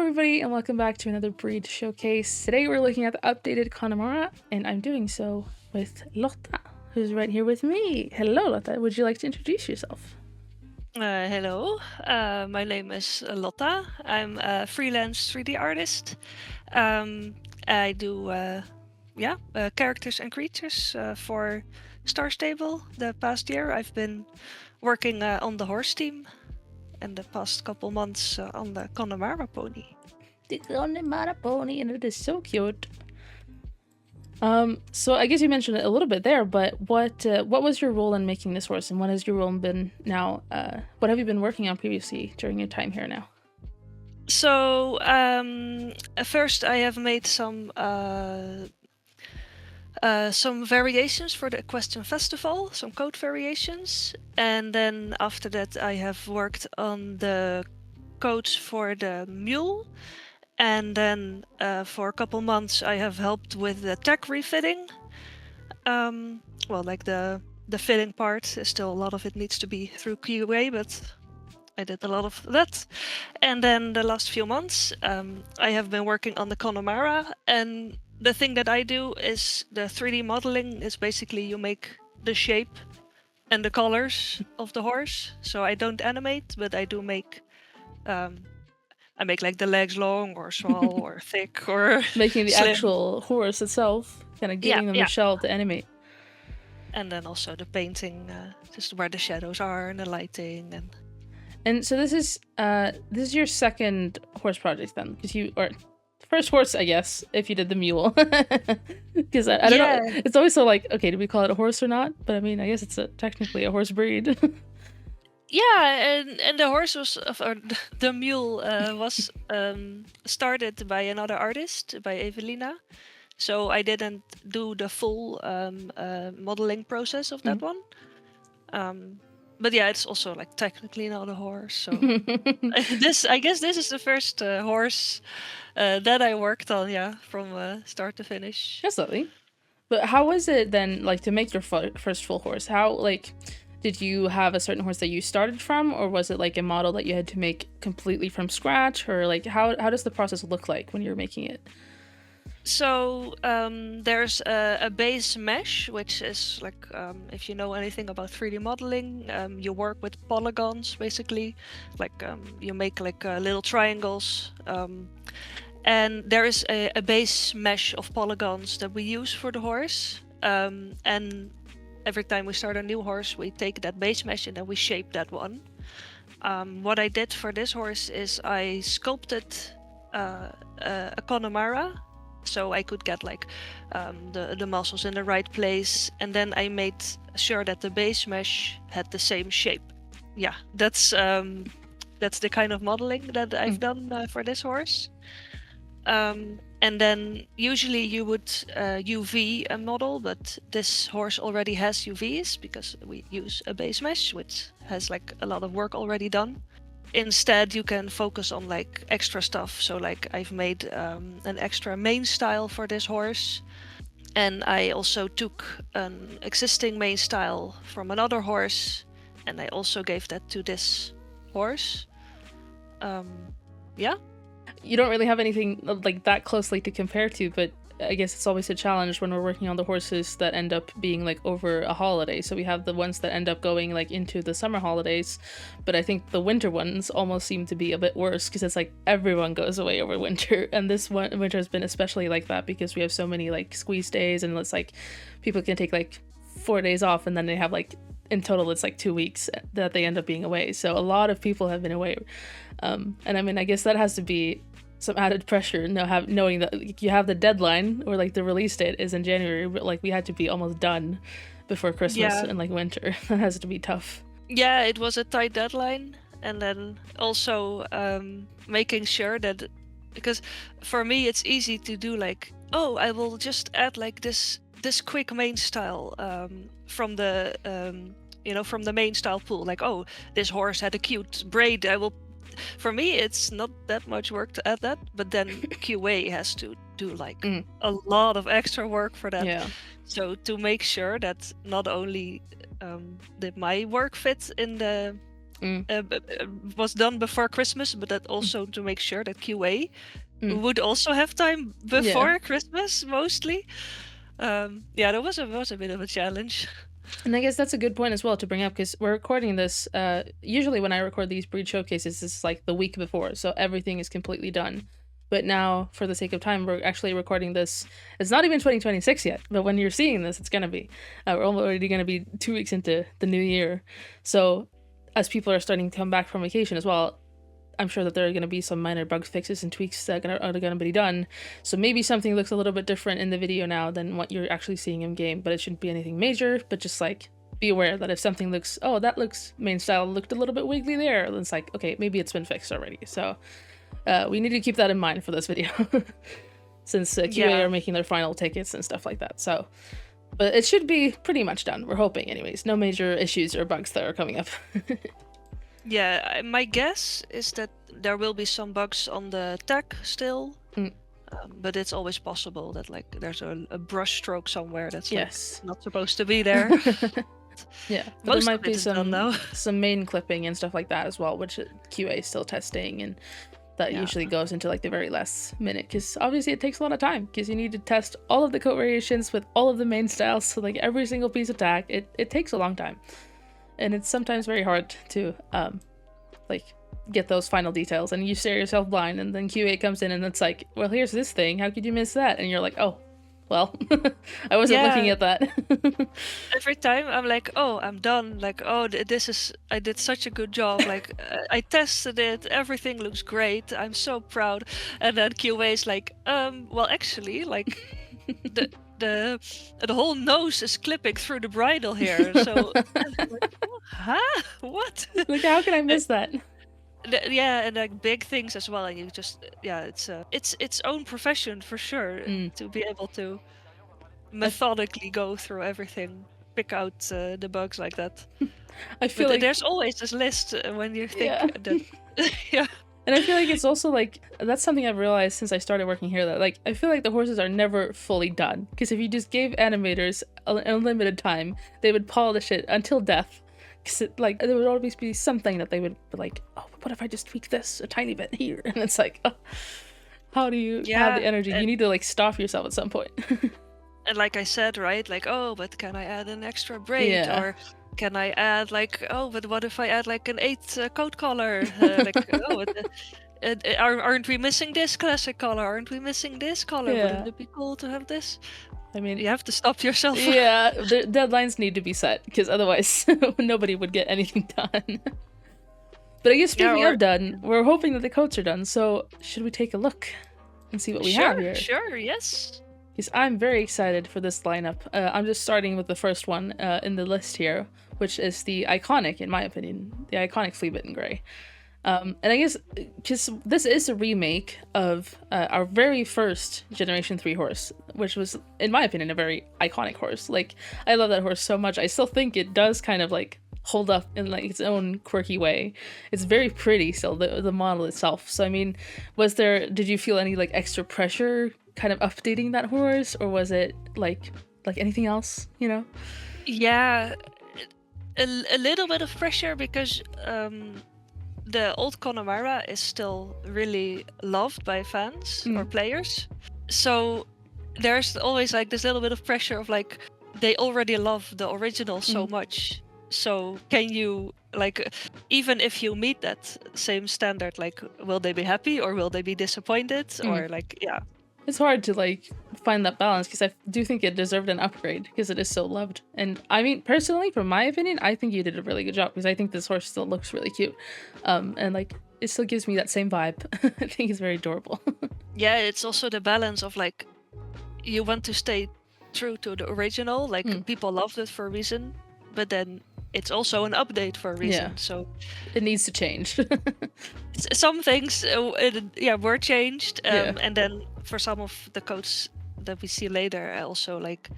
everybody, and welcome back to another breed showcase. Today we're looking at the updated Connemara, and I'm doing so with Lotta, who's right here with me. Hello, Lotta. Would you like to introduce yourself? Hello, my name is Lotta. I'm a freelance 3D artist. I do characters and creatures for Star Stable. The past year I've been working on the horse team, and the past couple months on the Connemara pony. The Connemara pony, and it is so cute. So I guess you mentioned it a little bit there, but what was your role in making this horse, and what has your role been now? What have you been working on previously during your time here now? So first I have made some variations for the Equestrian Festival, some code variations, and then after that I have worked on the codes for the mule, and then for a couple months I have helped with the tech refitting. Well, like the fitting part, still a lot of it needs to be through QA, but I did a lot of that. And then the last few months I have been working on the Connemara, and the thing that I do is the 3D modeling is basically you make the shape and the colors of the horse. So I don't animate, but I do make I make like the legs long or small or thick or making the slim. actual horse itself, kind of giving them the shell to animate. And then also the painting, just where the shadows are and the lighting And so this is your second horse project then, because first horse, I guess, if you did the mule. Because I don't know, it's always so like, okay, do we call it a horse or not? But I mean, I guess it's technically a horse breed. Yeah, and the horse was, or the mule was started by another artist, by 𝘱𝑓𝑒Liina. So I didn't do the full modeling process of that one. But yeah, it's also like technically not a horse. So I guess this is the first horse that I worked on, from start to finish. That's lovely. But how was it then, like, to make your first full horse? How, like, did you have a certain horse that you started from, or was it like a model that you had to make completely from scratch, or like how does the process look like when you're making it? So there's a base mesh, which is like, if you know anything about 3D modeling, you work with polygons basically, like you make like little triangles, and there is a base mesh of polygons that we use for the horse, and every time we start a new horse we take that base mesh and then we shape that one. What I did for this horse is I sculpted a Connemara, so I could get like the muscles in the right place, and then I made sure that the base mesh had the same shape. Yeah, that's the kind of modeling that I've done for this horse. And then usually you would UV a model, but this horse already has UVs because we use a base mesh, which has like a lot of work already done. Instead, you can focus on like extra stuff. So like I've made an extra mane style for this horse, and I also took an existing mane style from another horse, and I also gave that to this horse. Yeah. You don't really have anything like that closely to compare to, but I guess it's always a challenge when we're working on the horses that end up being like over a holiday. So we have the ones that end up going like into the summer holidays, but I think the winter ones almost seem to be a bit worse because it's like everyone goes away over winter, and this winter has been especially like that because we have so many like squeeze days, and it's like people can take like 4 days off, and then they have like in total it's like 2 weeks that they end up being away. So a lot of people have been away, and I mean, I guess that has to be some added pressure knowing that like, you have the deadline, or like the release date is in January, but like we had to be almost done before Christmas and like winter. That has to be tough. Yeah, it was a tight deadline, and then also making sure that, because for me it's easy to do like, oh, I will just add like this quick mane style from the from the mane style pool, like, oh, this horse had a cute braid, I will. For me, it's not that much work to add that, but then QA has to do like a lot of extra work for that. Yeah. So to make sure that not only did my work fit in the was done before Christmas, but that also to make sure that QA would also have time before Christmas, mostly. That was a bit of a challenge. And I guess that's a good point as well to bring up, because we're recording this, usually when I record these breed showcases, it's like the week before, so everything is completely done. But now, for the sake of time, we're actually recording this. It's not even 2026 yet, but when you're seeing this, it's going to be. We're already going to be 2 weeks into the new year. So as people are starting to come back from vacation as well, I'm sure that there are going to be some minor bug fixes and tweaks that are going to be done. So maybe something looks a little bit different in the video now than what you're actually seeing in game, but it shouldn't be anything major. But just like be aware that if something looks, oh, that looks main style looked a little bit wiggly there, then it's like, okay, maybe it's been fixed already. So we need to keep that in mind for this video since QA are making their final tickets and stuff like that. So, but it should be pretty much done. We're hoping anyways. No major issues or bugs that are coming up. Yeah, my guess is that there will be some bugs on the tag still, but it's always possible that like there's a brush stroke somewhere that's like, not supposed to be there. Yeah, but there might be some main clipping and stuff like that as well, which QA is still testing, and that usually goes into like the very last minute, because obviously it takes a lot of time, because you need to test all of the coat variations with all of the main styles, so like every single piece of tag, it takes a long time. And it's sometimes very hard to like get those final details, and you stare yourself blind, and then QA comes in and it's like, well, here's this thing, how could you miss that? And you're like, oh, well, I wasn't looking at that. Every time I'm like, oh, I'm done, like, oh, I did such a good job, like I tested it, everything looks great, I'm so proud. And then QA is like, well, actually, like the whole nose is clipping through the bridle here, so I'm like, huh? What? Like, how can I miss that? And like big things as well, and you just it's its own profession for sure, to be able to methodically go through everything, pick out the bugs like that. I feel like there's always this list when you think that And I feel like it's also like, that's something I've realized since I started working here, that like I feel like the horses are never fully done, because if you just gave animators an unlimited time, they would polish it until death, because like there would always be something that they would be like, oh, what if I just tweak this a tiny bit here? And it's like, oh, how do you have the energy? You need to like stop yourself at some point. And like I said, right, like, oh, but can I add an extra braid, or can I add like, oh, but what if I add like an 8th coat collar? Like, oh, aren't we missing this classic color? Aren't we missing this color? Wouldn't it be cool to have this? I mean, you have to stop yourself. Yeah, the deadlines need to be set, because otherwise nobody would get anything done. But I guess speaking of done, we're hoping that the coats are done. So should we take a look and see what we have here? Sure, yes. Because I'm very excited for this lineup. I'm just starting with the first one in the list here, which is the iconic, in my opinion, the iconic Fleabitten Grey. And I guess because this is a remake of our very first Generation 3 horse, which was, in my opinion, a very iconic horse. Like, I love that horse so much. I still think it does kind of like hold up in like its own quirky way. It's very pretty still, the model itself. So I mean, did you feel any like extra pressure kind of updating that horse, or was it like anything else, you know? Yeah, a little bit of pressure, because the old Connemara is still really loved by fans or players. So there's always like this little bit of pressure of like, they already love the original so much. So can you, like, even if you meet that same standard, like, will they be happy or will they be disappointed? Or like, it's hard to like find that balance, because I do think it deserved an upgrade because it is so loved. And I mean, personally, from my opinion, I think you did a really good job, because I think this horse still looks really cute. And like, it still gives me that same vibe. I think it's very adorable. Yeah, it's also the balance of like, you want to stay true to the original, like people loved it for a reason, but then it's also an update for a reason. So it needs to change. Some things were changed, and then for some of the coats that we see later, I also like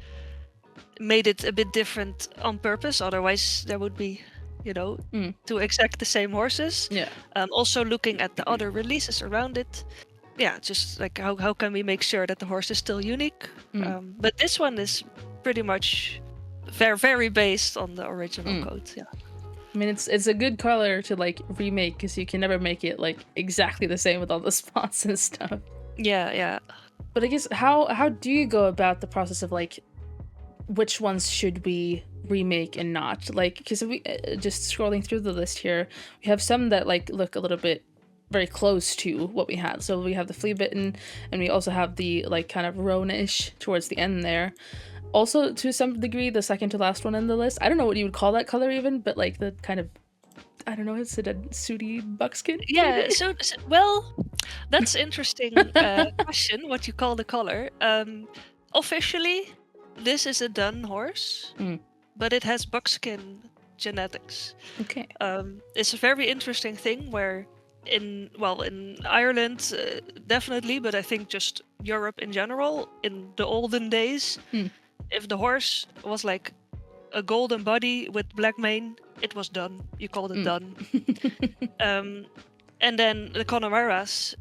made it a bit different on purpose, otherwise there would be, two exact the same horses. Also looking at the other releases around it, just like how can we make sure that the horse is still unique. But this one is pretty much very, very based on the original coat. I mean, it's a good color to like remake because you can never make it like exactly the same with all the spots and stuff. Yeah. But I guess how do you go about the process of like which ones should we remake and not? Like, because we just scrolling through the list here, we have some that like look a little bit very close to what we had. So we have the flea bitten, and we also have the like kind of roan-ish towards the end there. Also, to some degree, the second to last one on the list. I don't know what you would call that color even, but like the kind of, I don't know, is it a sooty buckskin? Yeah, so well, that's interesting question, what you call the color. Officially, this is a dun horse, but it has buckskin genetics. Okay. It's a very interesting thing where in Ireland, definitely, but I think just Europe in general, in the olden days, if the horse was like a golden body with black mane, it was done. You called it done. And then the Connemara's,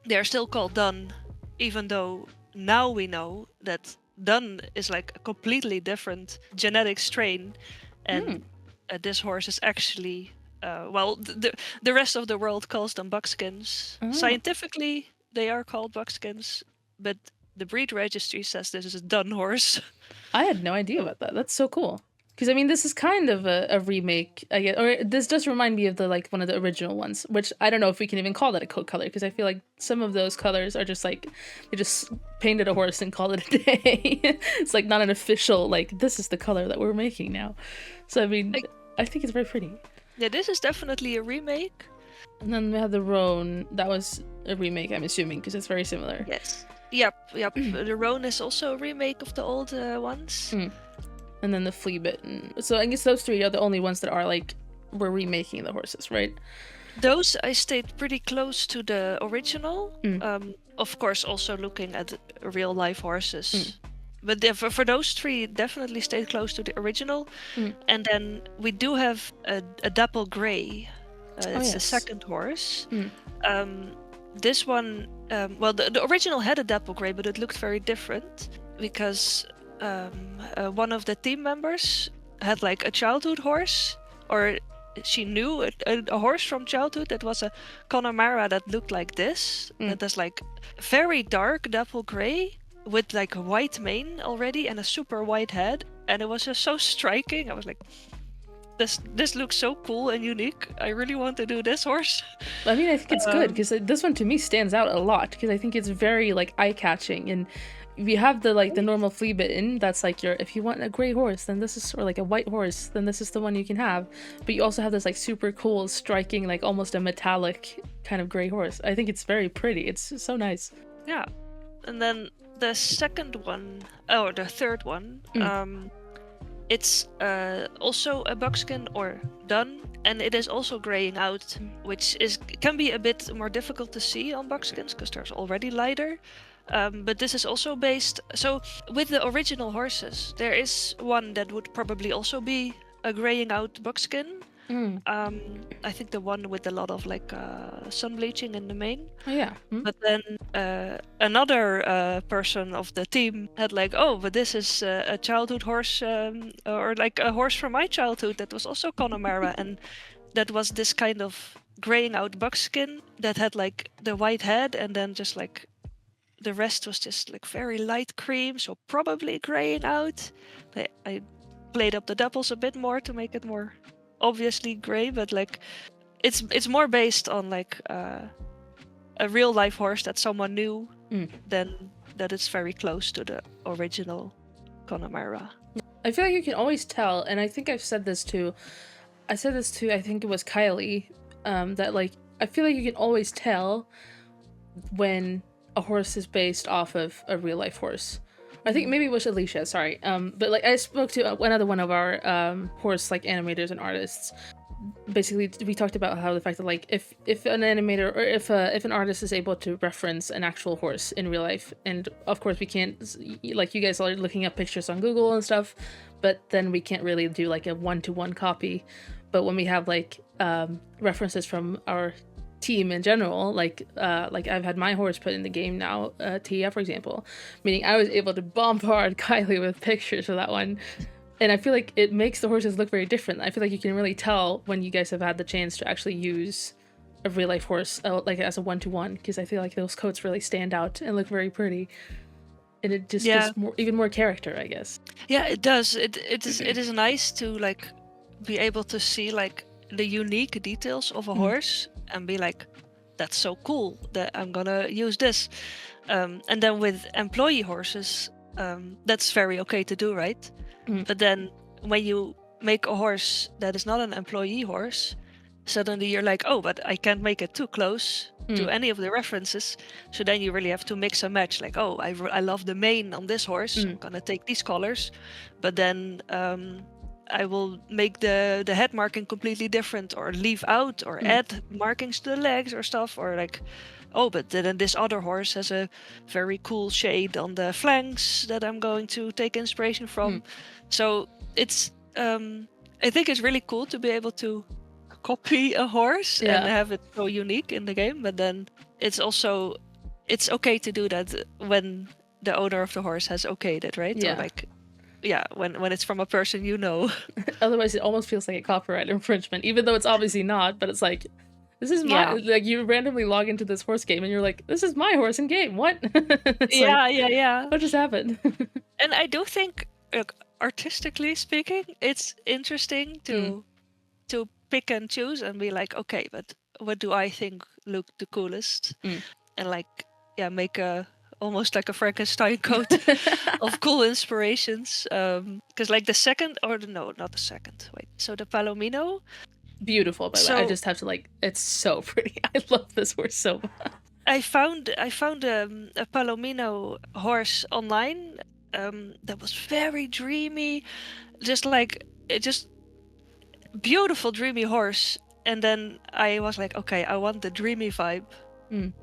they're still called dun, even though now we know that dun is like a completely different genetic strain, and this horse is actually the rest of the world calls them buckskins. Scientifically, they are called buckskins, but the breed registry says this is a dun horse. I had no idea about that. That's so cool. Because I mean, this is kind of a remake, I guess, or this does remind me of the like one of the original ones, which I don't know if we can even call that a code color, because I feel like some of those colors are just like they just painted a horse and called it a day. It's like not an official like this is the color that we're making now. So I mean, I think it's very pretty. Yeah, this is definitely a remake. And then we have the roan. That was a remake, I'm assuming, because it's very similar. Yes. Yep. The roan is also a remake of the old ones. And then the flea bitten. So I guess those three are the only ones that are like we're remaking the horses, right? Those I stayed pretty close to the original. Of course, also looking at real life horses. But for those three, definitely stayed close to the original. And then we do have a dapple gray. It's the second horse. This one, the original had a dapple gray, but it looked very different because one of the team members had like a childhood horse, or she knew a horse from childhood that was a Connemara that looked like this. That is like very dark dapple gray with like a white mane already and a super white head, and it was just so striking. I was like, this looks so cool and unique. I really want to do this horse. I mean, I think it's good because this one to me stands out a lot because I think it's very like eye-catching, and we have the like the normal flea bitten. That's like your, if you want a gray horse, then this is, or like a white horse, then this is the one you can have. But you also have this like super cool, striking, like almost a metallic kind of gray horse. I think it's very pretty. It's so nice. Yeah, and then the second one, or the third one, it's also a buckskin or dun, and it is also graying out, which can be a bit more difficult to see on buckskins because there's already lighter. But this is also based, so with the original horses, there is one that would probably also be a graying out buckskin. I think the one with a lot of like sun bleaching in the mane. Oh yeah. But then another person of the team had like, oh, but this is a childhood horse, or like a horse from my childhood that was also Connemara, and that was this kind of graying out buckskin that had like the white head, and then just like the rest was just like very light cream, so probably graying out. I played up the dapples a bit more to make it more obviously gray, but like it's more based on like a real life horse that someone knew than that it's very close to the original Connemara. I feel like you can always tell, and I think I said this to I think it was Kylie, that like I feel like you can always tell when a horse is based off of a real life horse. I think maybe it was Alicia, sorry. But like I spoke to another one of our horse like animators and artists. Basically, we talked about how the fact that like if an animator or if an artist is able to reference an actual horse in real life, and of course we can't, like you guys are looking up pictures on Google and stuff, but then we can't really do like a one-to-one copy. But when we have like references from our team in general, like I've had my horse put in the game now, Tia, for example, meaning I was able to bombard Kylie with pictures for that one, And I feel like it makes the horses look very different. I feel like you can really tell when you guys have had the chance to actually use a real life horse, like as a 1-to-1, because I feel like those coats really stand out and look very pretty. And it just gives even more character, I guess. Yeah, it does. It is nice to like be able to see like the unique details of a horse and be like, that's so cool that I'm gonna use this. And then with employee horses, that's very okay to do, right? But then when you make a horse that is not an employee horse, suddenly you're like, oh, but I can't make it too close to any of the references. So then you really have to mix and match. Like, oh, I love the mane on this horse. I'm gonna take these colors, but then I will make the head marking completely different, or leave out, or add markings to the legs or stuff, or like, oh, but then this other horse has a very cool shade on the flanks that I'm going to take inspiration from. So it's, I think it's really cool to be able to copy a horse and have it so unique in the game, but then it's also, it's okay to do that when the owner of the horse has okayed it, right? Or like, when it's from a person you know. Otherwise, it almost feels like a copyright infringement, even though it's obviously not, but it's like, this is my, like, you randomly log into this horse game and you're like, this is my horse in game, what? What just happened? And I do think, artistically speaking, it's interesting to pick and choose and be like, okay, but what do I think look the coolest? And like, make a almost like a Frankenstein coat of cool inspirations. Because like the second, or no, not the second. Wait, so the Palomino, beautiful, by the way. I just have to like, it's so pretty. I love this horse so much. I found a Palomino horse online that was very dreamy, just like beautiful dreamy horse. And then I was like, okay, I want the dreamy vibe,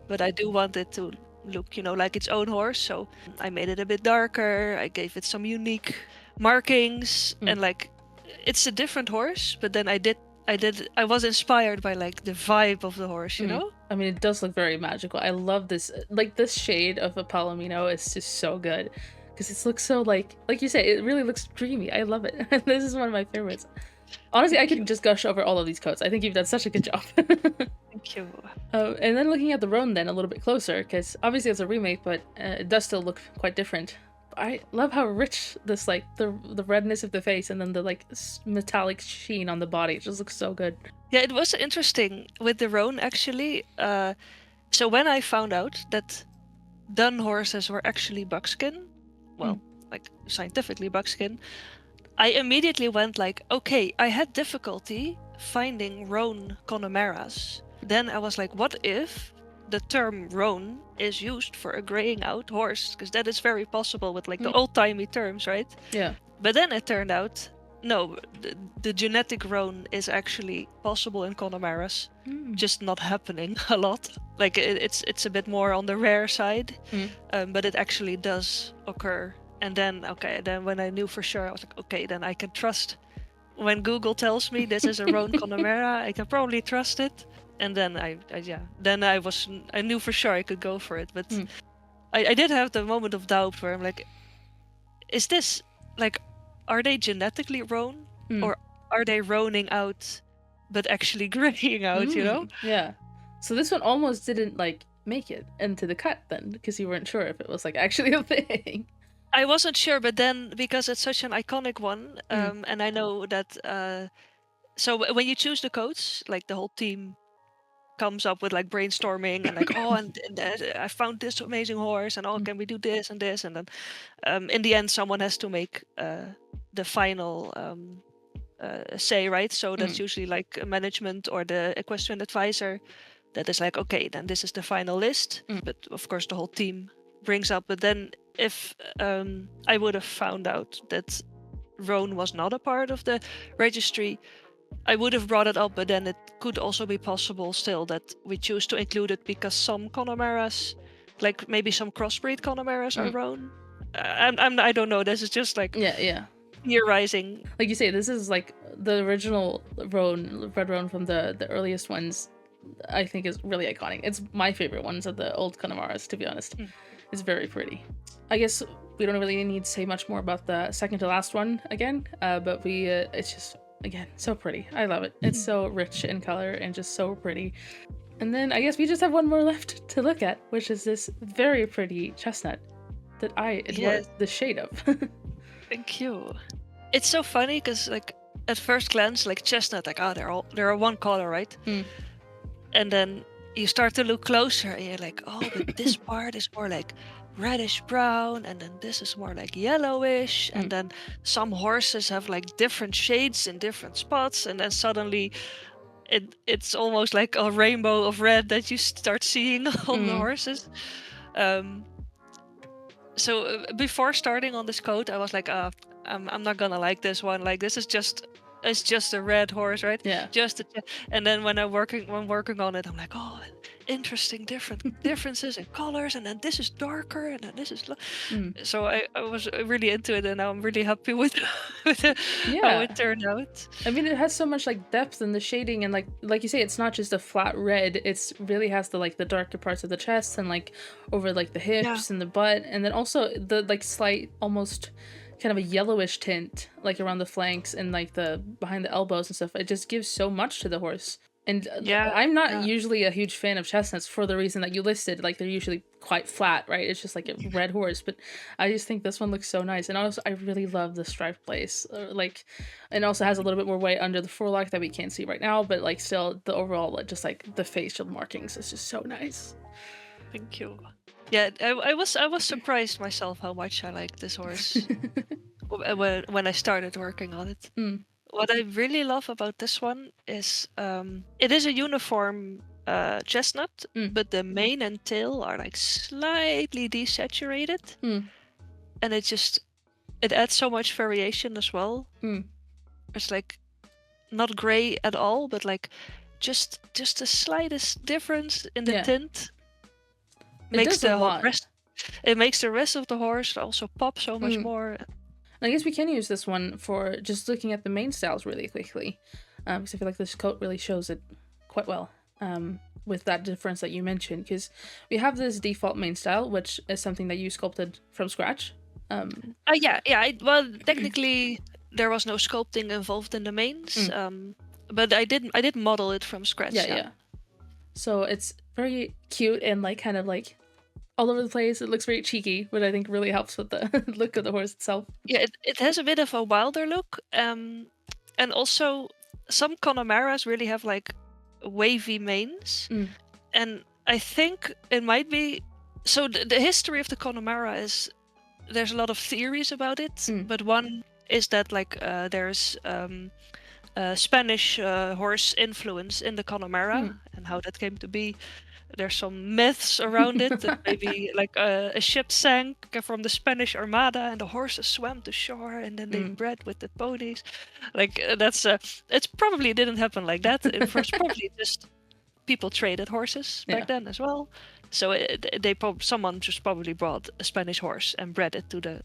but I do want it to look, like its own horse. So I made it a bit darker. I gave it some unique markings, and like, it's a different horse. But then I was inspired by like the vibe of the horse, you know? I mean, it does look very magical. I love this, like this shade of a Palomino is just so good. Because it looks so like you say, it really looks dreamy. I love it. This is one of my favorites. Honestly, I could just gush over all of these coats. I think you've done such a good job. Thank you. And then looking at the Roan then a little bit closer, because obviously it's a remake, but it does still look quite different. I love how rich this, like, the redness of the face and then the, like, metallic sheen on the body. It just looks so good. Yeah, it was interesting with the Roan, actually. So when I found out that dun horses were actually buckskin, well, like, scientifically buckskin, I immediately went like, okay, I had difficulty finding Roan Connemara's. Then I was like, what if the term Roan is used for a graying out horse? Because that is very possible with like the old-timey terms, right? Yeah. But then it turned out, no, the genetic Roan is actually possible in Connemara's, just not happening a lot. Like it's a bit more on the rare side, but it actually does occur. And then, then when I knew for sure, I was like, okay, then I can trust. When Google tells me this is a Roan Connemara, I can probably trust it. And then I knew for sure I could go for it. But I did have the moment of doubt where I'm like, is this, like, are they genetically Roan? Or are they Roaning out, but actually graying out, you know? Yeah. So this one almost didn't, like, make it into the cut then, because you weren't sure if it was, like, actually a thing. I wasn't sure, but then because it's such an iconic one, and I know that, so when you choose the coats, like the whole team comes up with like brainstorming and like, oh, and I found this amazing horse, and oh, can we do this and this, and then in the end, someone has to make the final say, right? So that's usually like a management or the equestrian advisor that is like, okay, then this is the final list, but of course the whole team brings up. But then if I would have found out that Roan was not a part of the registry, I would have brought it up, but then it could also be possible still that we choose to include it because some Connemara's, like maybe some crossbreed Connemara's are Roan. I don't know. This is just like theorizing. Like you say, this is like the original Roan, Red Roan from the earliest ones. I think is really iconic. It's my favorite ones of the old Connemara's, to be honest. It's very pretty. I guess we don't really need to say much more about the second to last one again, but it's just, again, so pretty. I love it. It's so rich in color and just so pretty. And then I guess we just have one more left to look at, which is this very pretty chestnut that I adore the shade of. Thank you. It's so funny because like at first glance, like chestnut, like they're one color, right? And then you start to look closer and you're like, oh, but this part is more like reddish brown, and then this is more like yellowish, and then some horses have like different shades in different spots, and then suddenly it's almost like a rainbow of red that you start seeing on the horses. So before starting on this coat, I was like, I'm not gonna like this one. Like this is it's just a red horse, right? Yeah. And then when working on it, I'm like, oh, interesting differences in colors, and then this is darker, and then this is so I was really into it, and now I'm really happy with how it turned out. I mean, it has so much like depth in the shading, and like you say, it's not just a flat red. It's really has the darker parts of the chest and like over like the hips and the butt, and then also the like slight almost kind of a yellowish tint like around the flanks and like the behind the elbows and stuff. It just gives so much to the horse. And I'm not usually a huge fan of chestnuts for the reason that you listed. Like they're usually quite flat, right? It's just like a red horse, but I just think this one looks so nice. And also I really love the stripe place. Like, it also has a little bit more weight under the forelock that we can't see right now, but like still the overall, just like the facial markings is just so nice. Thank you. Yeah, I was surprised myself how much I like this horse when I started working on it. What I really love about this one is it is a uniform chestnut, but the mane and tail are like slightly desaturated, and it adds so much variation as well. It's like not gray at all, but like just the slightest difference in the tint makes it makes the rest of the horse also pop so much more. I guess we can use this one for just looking at the mane styles really quickly, because I feel like this coat really shows it quite well with that difference that you mentioned, because we have this default mane style, which is something that you sculpted from scratch. Well, technically there was no sculpting involved in the manes, but I did model it from scratch. So it's very cute and like kind of like all over the place. It looks very cheeky, but I think really helps with the look of the horse itself. Yeah, it has a bit of a wilder look, and also some Connemara's really have like wavy manes, and I think it might be so. The history of the Connemara is there's a lot of theories about it, but one is that like there's Spanish horse influence in the Connemara and how that came to be. There's some myths around it that maybe like a ship sank from the Spanish Armada and the horses swam to shore and then they bred with the ponies. Like that's it probably didn't happen like that. It was probably just people traded horses back then as well. So someone just probably brought a Spanish horse and bred it to the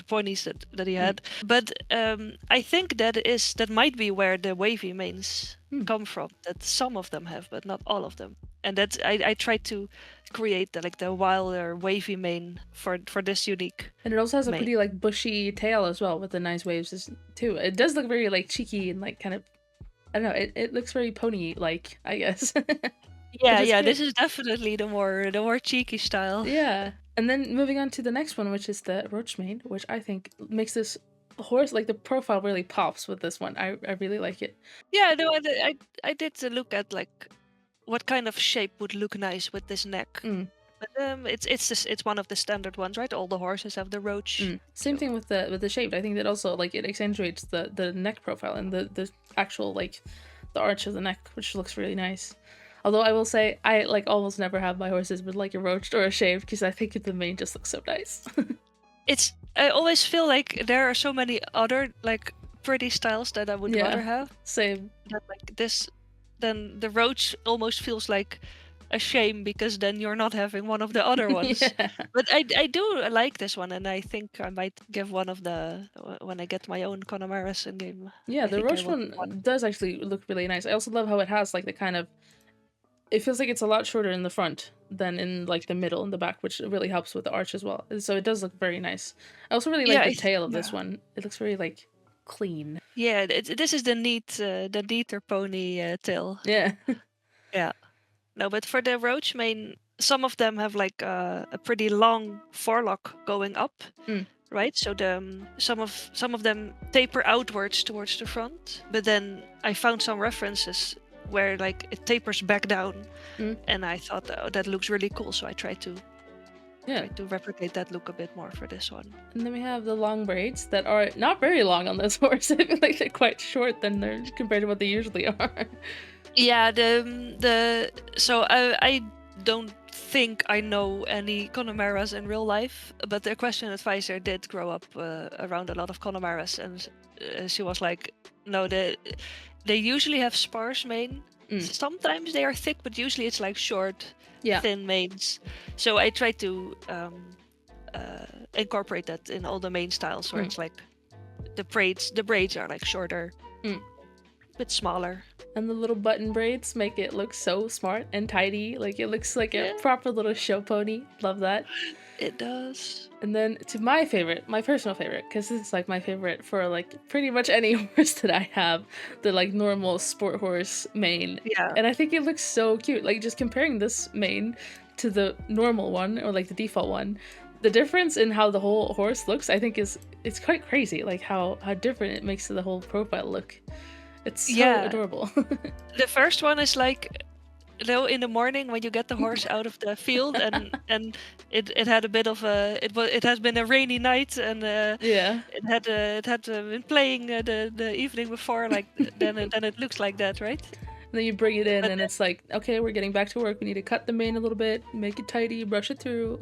ponies that he had. But I think that might be where the wavy manes come from. That some of them have, but not all of them. And that I tried to create the wilder wavy mane for this unique. And it also has a mane. pretty like bushy tail as well with the nice waves too. It does look very like cheeky and like kind of, I don't know. It looks very pony like, I guess. Yeah. This is definitely the more cheeky style. Yeah. And then moving on to the next one, which is the roach mane, which I think makes this horse, like the profile really pops with this one. I really like it. Yeah, no, I did look at like what kind of shape would look nice with this neck. But it's one of the standard ones, right? All the horses have the roach. Same thing with the shape. I think that also like it accentuates the neck profile and the actual like the arch of the neck, which looks really nice. Although I will say I like almost never have my horses with like a roached or a shaved because I think the mane just looks so nice. I always feel like there are so many other like pretty styles that I would rather have. Same. That like this, then the roach almost feels like a shame because then you're not having one of the other ones. But I do like this one, and I think I might give one of the when I get my own Connemaras in game. Yeah, the roach one does actually look really nice. I also love how it has like the kind of it feels like it's a lot shorter in the front than in like the middle and the back, which really helps with the arch as well. And so it does look very nice. I also really like the tail of this one. It looks very like clean. Yeah, this is the neater pony tail. Yeah. Yeah. No, but for the roach mane, some of them have like a pretty long forelock going up, right? So some of them taper outwards towards the front, but then I found some references where like it tapers back down, and I thought, oh, that looks really cool. So I tried to replicate that look a bit more for this one. And then we have the long braids that are not very long on this horse. I feel like they're quite short than they're compared to what they usually are. Yeah, so I don't think I know any Connemara's in real life, but the question advisor did grow up around a lot of Connemara's, and she was like, no, they usually have sparse mane. Sometimes they are thick, but usually it's like short, thin manes. So I tried to incorporate that in all the mane styles, where it's like the braids are like shorter, bit smaller. And the little button braids make it look so smart and tidy. Like it looks like a proper little show pony. Love that. It does. And then to my favorite, my personal favorite, because this is like my favorite for like pretty much any horse that I have, the like normal sport horse mane. Yeah. And I think it looks so cute. Like just comparing this mane to the normal one, or like the default one, the difference in how the whole horse looks, I think it's quite crazy. Like how different it makes the whole profile look. It's so adorable. The first one is like, you know, in the morning when you get the horse out of the field, and it had a bit of it has been a rainy night, and it had been playing the evening before, like then it looks like that, right? And then you bring it in, and it's like, okay, we're getting back to work. We need to cut the mane a little bit, make it tidy, brush it through.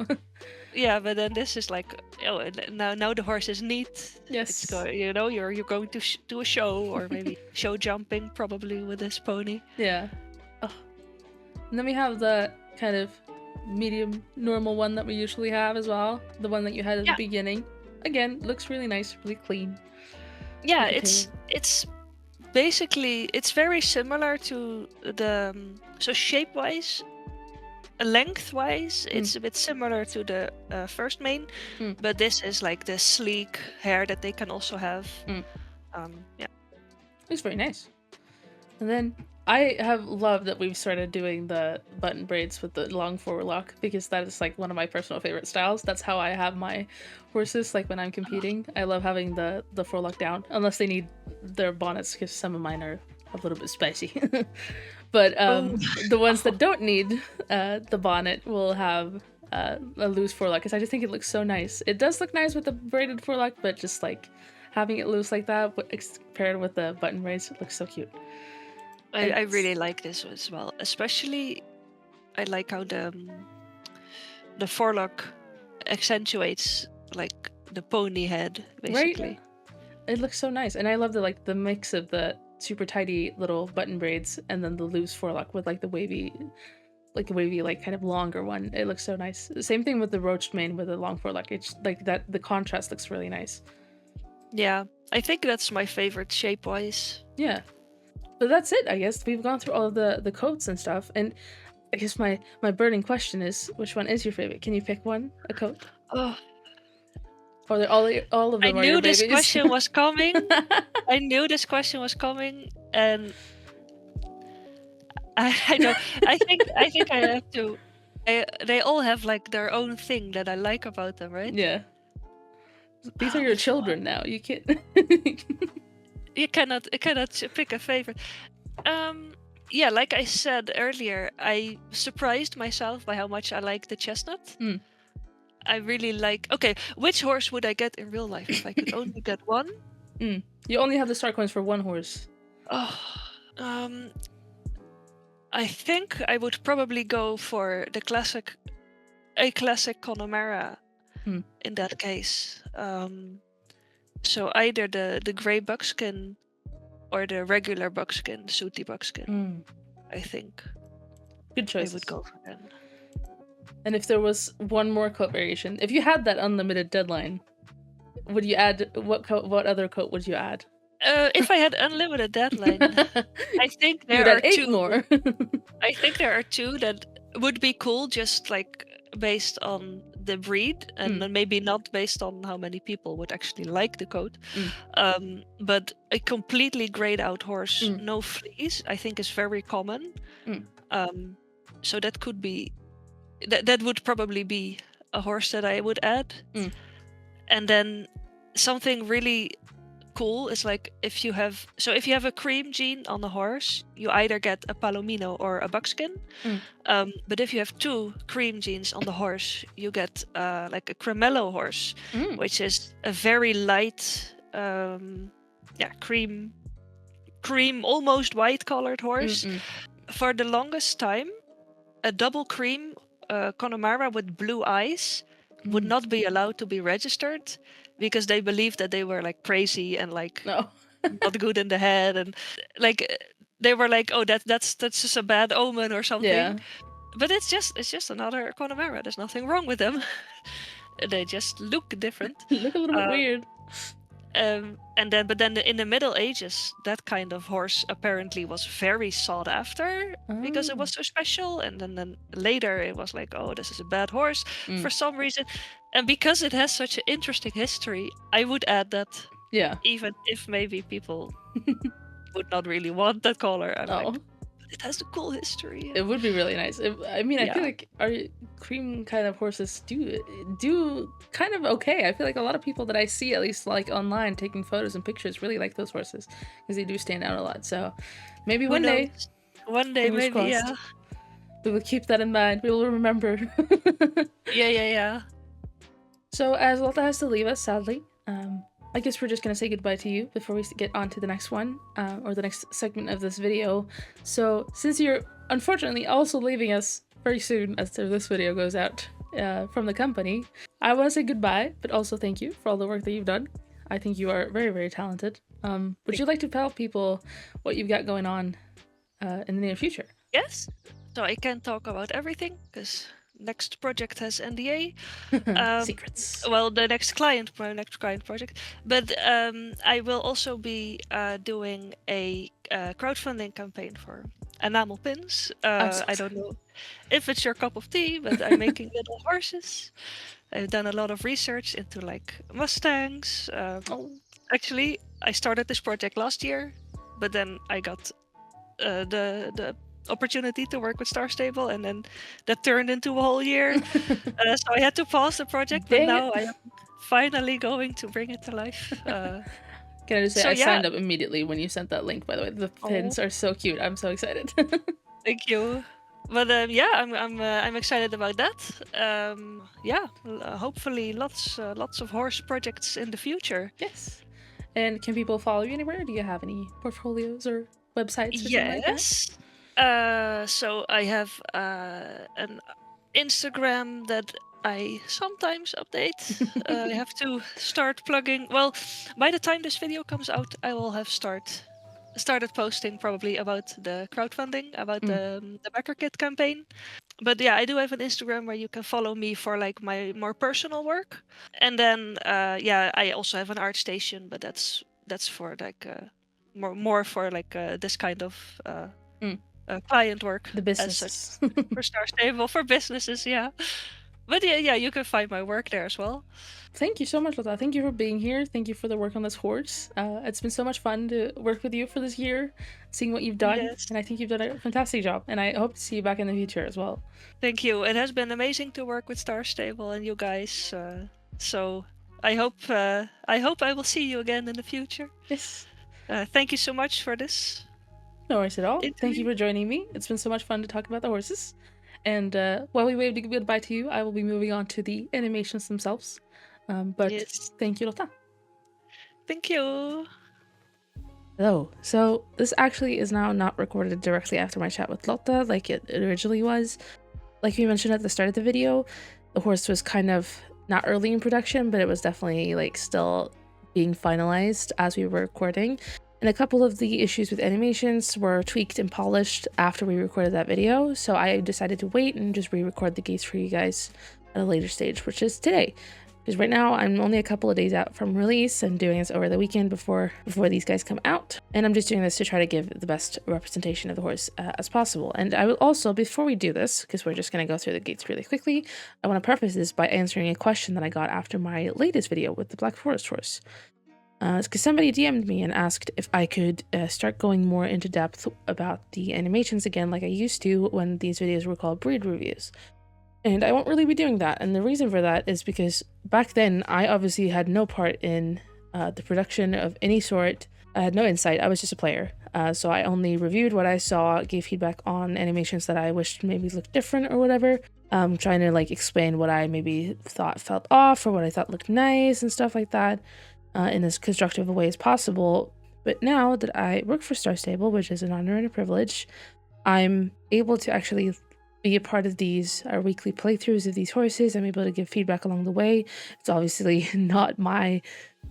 Yeah, but then this is like, oh, now the horse is neat. Yes. You know, you're going to do a show, or maybe show jumping probably with this pony. Yeah. Oh. And then we have the kind of medium normal one that we usually have as well. The one that you had at the beginning. Again, looks really nice, really clean. Yeah, it's basically, it's very similar to the, so shape-wise, length-wise, it's a bit similar to the first mane, but this is like the sleek hair that they can also have. It's very nice. And then I have loved that we've started doing the button braids with the long forelock, because that is like one of my personal favorite styles. That's how I have my horses, like when I'm competing. I love having the forelock down, unless they need their bonnets, because some of mine are a little bit spicy. But the ones that don't need the bonnet will have a loose forelock, because I just think it looks so nice. It does look nice with the braided forelock, but just like having it loose like that paired with the button braids, it looks so cute. I really like this as well. Especially, I like how the forelock accentuates like the pony head, basically. Right? It looks so nice, and I love the mix of the super tidy little button braids and then the loose forelock with like the wavy like kind of longer one. It looks so nice. Same thing with the roached mane with the long forelock. It's like that the contrast looks really nice. Yeah, I think that's my favorite shape-wise. Yeah. But that's it, I guess. We've gone through all of the coats and stuff, and I guess my burning question is, which one is your favorite? Can you pick one, a coat? Oh. Or all of them I are knew your this babies? question was coming. I knew this question was coming, and I don't. I think I have to. They all have like their own thing that I like about them, right? Yeah. These are your children now. You can't. You cannot pick a favorite. Yeah, like I said earlier, I surprised myself by how much I like the chestnut. I really like. Okay, which horse would I get in real life if I could only get one? You only have the start coins for one horse. Oh, I think I would probably go for a classic Connemara. In that case, so either the gray buckskin or the regular buckskin, sooty buckskin. I think. Good choice. I would go for them. And if there was one more coat variation, if you had that unlimited deadline, would you add what other coat would you add? If I had unlimited deadline, I think You'd there are add 8 two. more. I think there are two that would be cool, just like based on the breed, and then maybe not based on how many people would actually like the coat. But a completely grayed out horse, no fleas, I think is very common. So that could be that would probably be a horse that I would add. And then something really cool is like if you have a cream gene on a horse, you either get a palomino or a buckskin. But if you have 2 cream genes on the horse, you get like a cremello horse, which is a very light, cream, almost white colored horse. For the longest time, a double cream Connemara with blue eyes would not be allowed to be registered, because they believed that they were like crazy and like not good in the head, and like they were like, oh, that's just a bad omen or something. Yeah. But it's just another Connemara. There's nothing wrong with them. They just look different. Look a little bit weird. But then in the Middle Ages, that kind of horse apparently was very sought after because it was so special. And then later it was like, oh, this is a bad horse for some reason. And because it has such an interesting history, I would add that. Yeah. Even if maybe people would not really want that color. Like, it has a cool history. It would be really nice. I feel like our cream kind of horses do kind of okay. I feel like a lot of people that I see, at least like online, taking photos and pictures, really like those horses because they do stand out a lot. So maybe one day, maybe, yeah. We will keep that in mind. We will remember. Yeah. So as Lotta has to leave us, sadly, I guess we're just going to say goodbye to you before we get on to the next one, or the next segment of this video. So since you're unfortunately also leaving us very soon after this video goes out from the company, I want to say goodbye, but also thank you for all the work that you've done. I think you are very, very talented. Would you like to tell people what you've got going on in the near future? Yes. So I can't talk about everything because next project has NDA. Secrets. Well, my next client project. But I will also be doing a crowdfunding campaign for enamel pins. I don't know if it's your cup of tea, but I'm making little horses. I've done a lot of research into like Mustangs. Actually, I started this project last year, but then I got the opportunity to work with Star Stable, and then that turned into a whole year. So I had to pause the project, but now I am finally going to bring it to life. Can I just say, I signed up immediately when you sent that link, by the way. The pins are so cute. I'm so excited. Thank you. But I'm excited about that. Hopefully lots of horse projects in the future. Yes. And can people follow you anywhere? Do you have any portfolios or websites or something like that? So I have an Instagram that I sometimes update. I have to start plugging. Well, by the time this video comes out, I will have started posting probably about the crowdfunding, about the backer kit campaign. But yeah, I do have an Instagram where you can follow me for like my more personal work. And then I also have an art station, but that's for like more for like this kind of client work. The businesses. For Star Stable, for businesses, yeah. But yeah, you can find my work there as well. Thank you so much, Lotta. Thank you for being here. Thank you for the work on this horse. It's been so much fun to work with you for this year, seeing what you've done. Yes. And I think you've done a fantastic job. And I hope to see you back in the future as well. Thank you. It has been amazing to work with Star Stable and you guys. So I hope I will see you again in the future. Yes. Thank you so much for this. No worries at all. Thank you for joining me. It's been so much fun to talk about the horses. And while we wave goodbye to you, I will be moving on to the animations themselves. But yes. Thank you, Lotta. Thank you. Hello. So this actually is now not recorded directly after my chat with Lotta like it originally was. Like we mentioned at the start of the video, the horse was kind of not early in production, but it was definitely like still being finalized as we were recording. And a couple of the issues with animations were tweaked and polished after we recorded that video. So I decided to wait and just re-record the gates for you guys at a later stage, which is today. because right now I'm only a couple of days out from release and doing this over the weekend before these guys come out. And I'm just doing this to try to give the best representation of the horse as possible. And I will also, before we do this, because we're just going to go through the gates really quickly, I want to preface this by answering a question that I got after my latest video with the Black Forest horse. Because somebody DM'd me and asked if I could start going more into depth about the animations again like I used to when these videos were called breed reviews. And I won't really be doing that, and the reason for that is because back then I obviously had no part in the production of any sort. I had no insight, I was just a player. So I only reviewed what I saw, gave feedback on animations that I wished maybe looked different or whatever. Trying to like explain what I maybe thought felt off or what I thought looked nice and stuff like that in as constructive a way as possible. But now that I work for Star Stable, which is an honor and a privilege, I'm able to actually be a part of these weekly playthroughs of these horses. I'm able to give feedback along the way. It's obviously not my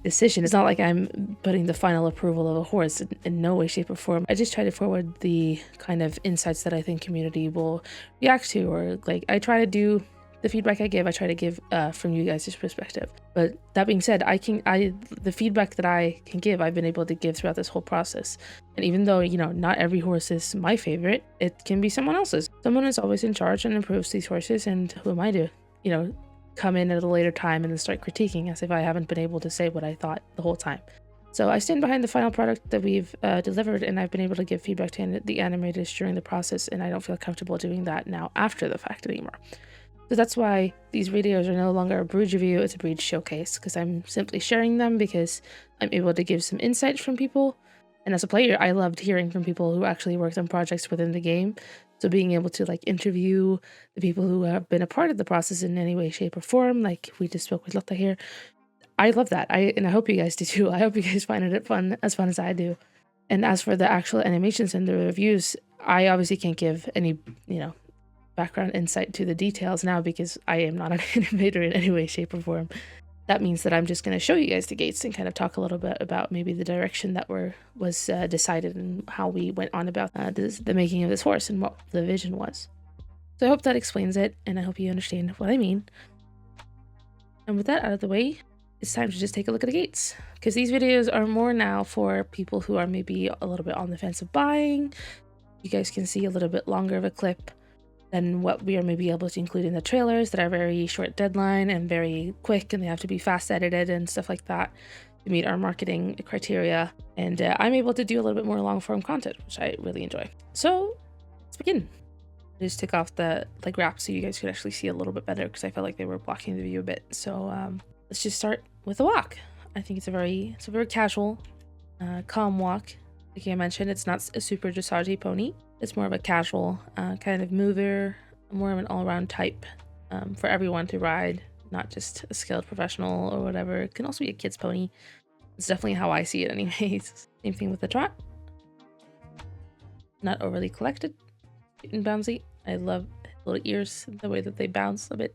decision. It's not like I'm putting the final approval of a horse in no way, shape, or form. I just try to forward the kind of insights that I think community will react to, or like I try to do the feedback I try to give from you guys' perspective. But that being said, the feedback that I can give, I've been able to give throughout this whole process. And even though, you know, not every horse is my favorite, it can be someone else's. Someone is always in charge and improves these horses, and who am I to, you know, come in at a later time and then start critiquing as if I haven't been able to say what I thought the whole time. So I stand behind the final product that we've delivered, and I've been able to give feedback to the animators during the process, and I don't feel comfortable doing that now after the fact anymore. So that's why these videos are no longer a breed review, it's a breed showcase, because I'm simply sharing them because I'm able to give some insights from people. And as a player, I loved hearing from people who actually worked on projects within the game. So being able to like interview the people who have been a part of the process in any way, shape, or form, like we just spoke with Lotta here, I love that. And I hope you guys do too. I hope you guys find it fun as I do. And as for the actual animations and the reviews, I obviously can't give any, you know, background insight to the details now because I am not an animator in any way, shape, or form. That means that I'm just going to show you guys the gates and kind of talk a little bit about maybe the direction that was decided and how we went on about the making of this horse and what the vision was. So I hope that explains it, and I hope you understand what I mean. And with that out of the way, it's time to just take a look at the gates, because these videos are more now for people who are maybe a little bit on the fence of buying. You guys can see a little bit longer of a clip than what we are maybe able to include in the trailers that are very short deadline and very quick, and they have to be fast edited and stuff like that to meet our marketing criteria. And I'm able to do a little bit more long form content, which I really enjoy. So let's begin. I just took off the like wrap so you guys could actually see a little bit better, because I felt like they were blocking the view a bit. So let's just start with a walk. I think it's a very casual, calm walk. Like I mentioned, it's not a super dressage pony. It's more of a casual kind of mover, more of an all-around type for everyone to ride, not just a skilled professional or whatever. It can also be a kid's pony. It's definitely how I see it anyways. Same thing with the trot. Not overly collected, cute and bouncy. I love little ears, the way that they bounce a bit.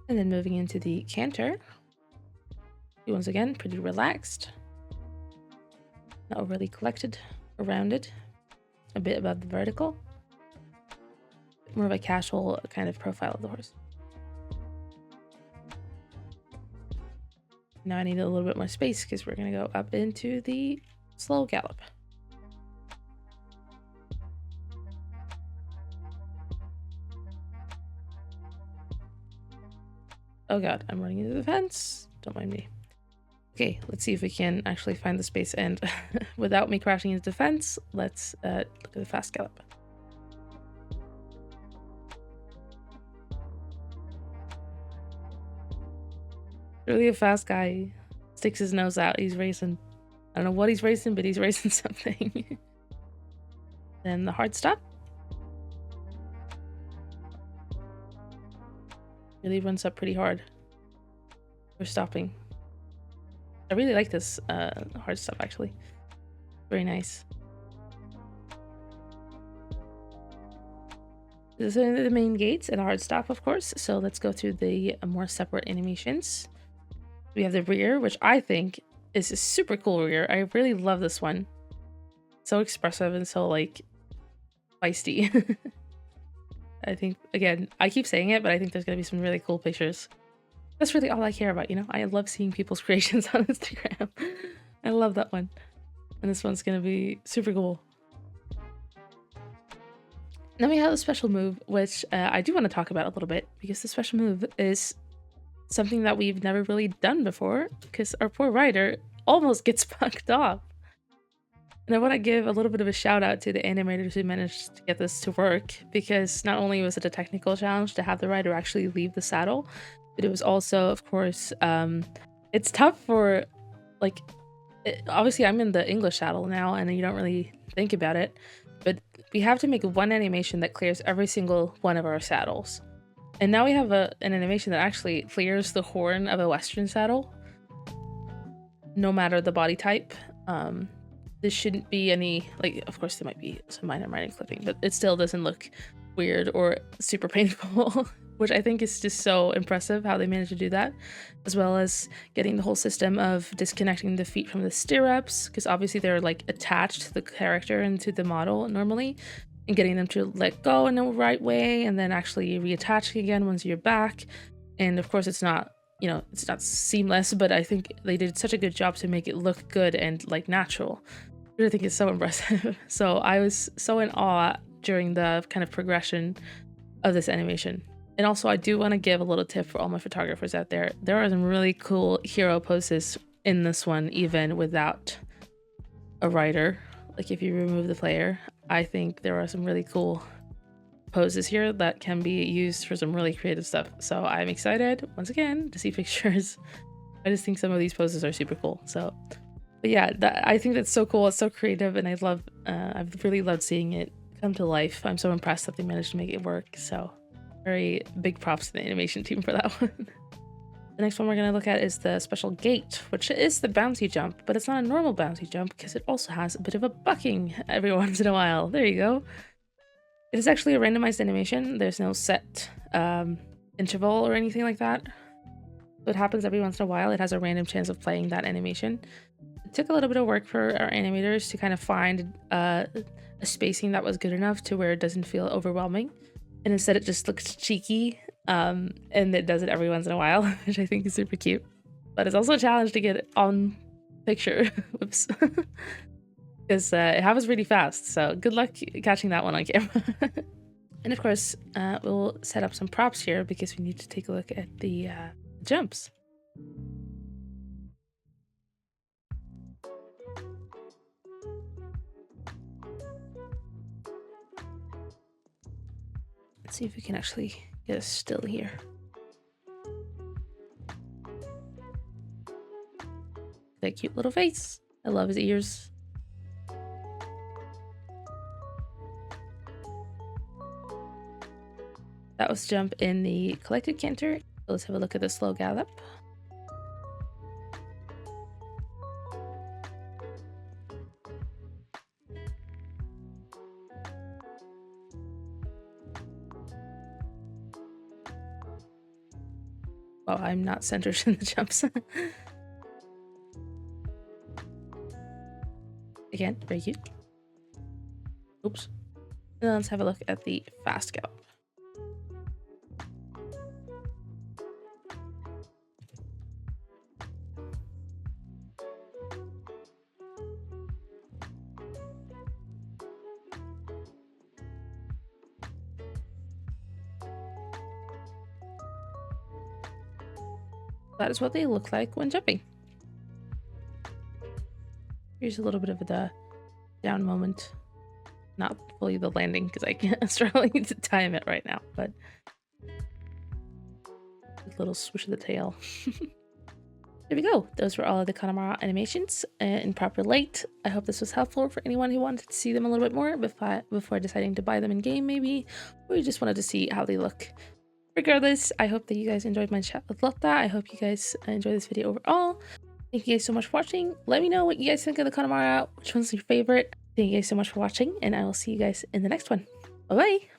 And then moving into the canter. Once again, pretty relaxed, not overly collected or rounded, a bit above the vertical, more of a casual kind of profile of the horse. Now I need a little bit more space because we're going to go up into the slow gallop. Oh god, I'm running into the fence. Don't mind me. Okay, let's see if we can actually find the space, and without me crashing into the fence, let's look at the fast gallop. Really a fast guy. Sticks his nose out, he's racing. I don't know what he's racing, but he's racing something. Then the hard stop. Really runs up pretty hard. We're stopping. I really like this hard stuff, actually. Very nice. These are the main gates and a hard stop, of course. So let's go through the more separate animations. We have the rear, which I think is a super cool rear. I really love this one. So expressive and so like feisty. I think, again, I keep saying it, but I think there's going to be some really cool pictures. That's really all I care about, you know? I love seeing people's creations on Instagram. I love that one. And this one's going to be super cool. Then we have a special move, which I do want to talk about a little bit, because the special move is something that we've never really done before, because our poor writer almost gets punked off. And I want to give a little bit of a shout out to the animators who managed to get this to work, because not only was it a technical challenge to have the writer actually leave the saddle, but it was also, of course, it's tough for, like, obviously I'm in the English saddle now and you don't really think about it, but we have to make one animation that clears every single one of our saddles. And now we have an animation that actually clears the horn of a Western saddle, no matter the body type. This shouldn't be any, like, of course there might be some minor writing clipping, but it still doesn't look weird or super painful, which I think is just so impressive how they managed to do that, as well as getting the whole system of disconnecting the feet from the stirrups, because obviously they're like attached to the character and to the model normally, and getting them to let go in the right way and then actually reattaching again once you're back. And of course it's not, you know, it's not seamless, but I think they did such a good job to make it look good and like natural. I think it's so impressive. So I was so in awe during the kind of progression of this animation. And also I do want to give a little tip for all my photographers out there. There are some really cool hero poses in this one, even without a writer. Like if you remove the player, I think there are some really cool poses here that can be used for some really creative stuff. So I'm excited once again to see pictures. I just think some of these poses are super cool. So, but yeah, I think that's so cool. It's so creative, and I've really loved seeing it come to life. I'm so impressed that they managed to make it work. So very big props to the animation team for that one. The next one we're going to look at is the special gate, which is the bouncy jump, but it's not a normal bouncy jump because it also has a bit of a bucking every once in a while. There you go. It is actually a randomized animation. There's no set interval or anything like that. So it happens every once in a while. It has a random chance of playing that animation. It took a little bit of work for our animators to kind of find a spacing that was good enough to where it doesn't feel overwhelming. And instead it just looks cheeky, and it does it every once in a while, which I think is super cute. But it's also a challenge to get it on picture. Whoops. Because it happens really fast, so good luck catching that one on camera. And of course, we'll set up some props here because we need to take a look at the jumps. Let's see if we can actually get us still here. That cute little face. I love his ears. That was jump in the collected canter. Let's have a look at the slow gallop. Oh, I'm not centered in the jumps. Again, very cute. Oops. Now let's have a look at the fast gallop. That is what they look like when jumping. Here's a little bit of the down moment. Not fully the landing because I can't struggling to time it right now, but a little swoosh of the tail. There we go. Those were all of the Connemara animations in proper light. I hope this was helpful for anyone who wanted to see them a little bit more before deciding to buy them in game maybe, or you just wanted to see how they look. Regardless, I hope that you guys enjoyed my chat with Lotta. I hope you guys enjoyed this video overall. Thank you guys so much for watching. Let me know what you guys think of the Connemara, which one's your favorite. Thank you guys so much for watching, and I will see you guys in the next one. Bye-bye!